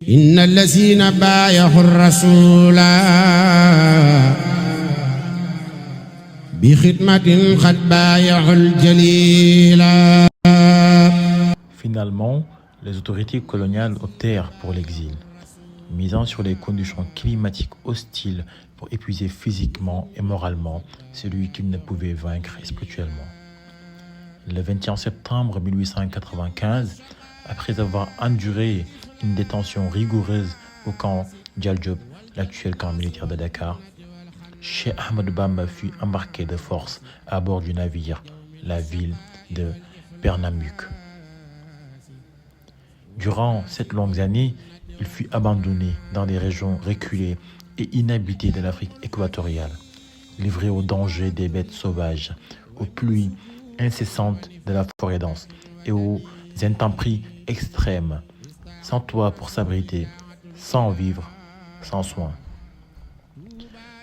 إن الذين بايعوا الرسول بخدمة قد بايعوا الجليل. Finalement, les autorités coloniales optèrent pour l'exil, misant sur les conditions climatiques hostiles pour épuiser physiquement et moralement celui qu'ils ne pouvaient vaincre spirituellement. Le 21 septembre 1895, après avoir enduré une détention rigoureuse au camp Djaldjob, l'actuel camp militaire de Dakar, Cheikh Ahmadou Bamba fut embarqué de force à bord du navire, la ville de Pernambouc. Durant cette longue année, il fut abandonné dans des régions reculées et inhabitées de l'Afrique équatoriale, livré aux dangers des bêtes sauvages, aux pluies incessantes de la forêt dense et aux intempéries extrêmes, sans toit pour s'abriter, sans vivre, sans soins.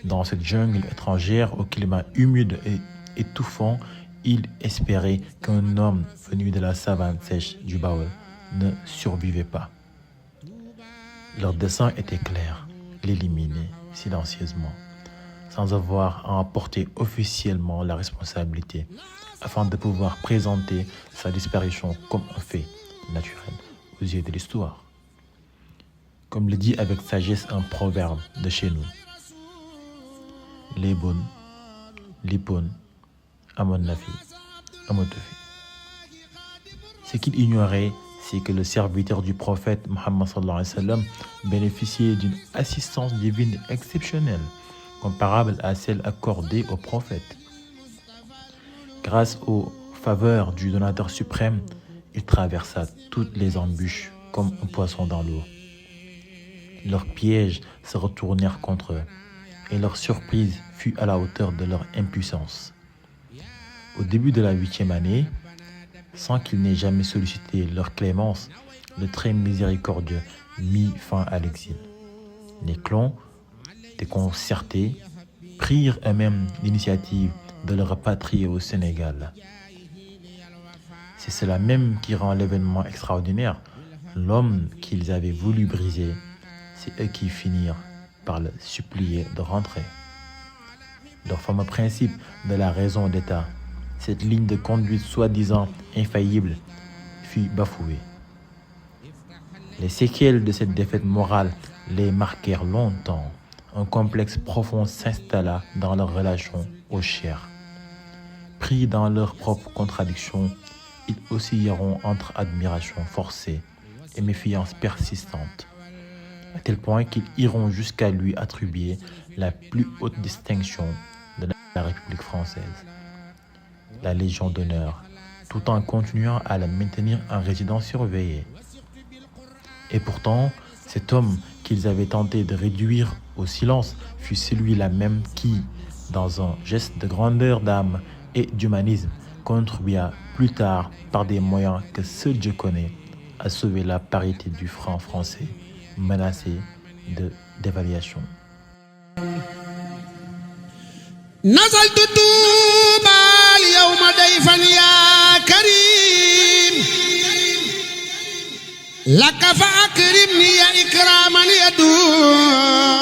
Dans cette jungle étrangère au climat humide et étouffant, il espérait qu'un homme venu de la savane sèche du Baol ne survivait pas. Leur dessein était clair, l'éliminer silencieusement, sans avoir à en porter officiellement la responsabilité, afin de pouvoir présenter sa disparition comme un fait naturel aux yeux de l'histoire. Comme le dit avec sagesse un proverbe de chez nous, Lebon, Lipon, Amon Nafi, Amotofi. Ce qu'il ignorait, c'est que le serviteur du prophète Mohammed sallallahu alayhi wa sallam bénéficiait d'une assistance divine exceptionnelle, comparable à celle accordée au prophète. Grâce aux faveurs du donateur suprême, il traversa toutes les embûches comme un poisson dans l'eau. Leurs pièges se retournèrent contre eux et leur surprise fut à la hauteur de leur impuissance. Au début de la 8e année, sans qu'ils n'aient jamais sollicité leur clémence, le très miséricordieux mit fin à l'exil. Les clans, déconcertés, prirent eux-mêmes l'initiative de le rapatrier au Sénégal. C'est cela même qui rend l'événement extraordinaire. L'homme qu'ils avaient voulu briser, c'est eux qui finirent par le supplier de rentrer. Leur fameux principe de la raison d'État, cette ligne de conduite soi-disant infaillible, fut bafouée. Les séquelles de cette défaite morale les marquèrent longtemps. Un complexe profond s'installa dans leur relation au cher. Pris dans leurs propres contradictions, ils oscilleront entre admiration forcée et méfiance persistante, à tel point qu'ils iront jusqu'à lui attribuer la plus haute distinction de la République française, la Légion d'honneur, tout en continuant à la maintenir en résidence surveillée. Et pourtant, cet homme qu'ils avaient tenté de réduire au silence fut celui-là même qui, dans un geste de grandeur d'âme et d'humanisme, contribua plus tard par des moyens que seul Dieu connaît à sauver la parité du franc français menacé de dévaluation. نزلت توبا اليوم ضيفا يا كريم لك فأكرمني إكراما يدوم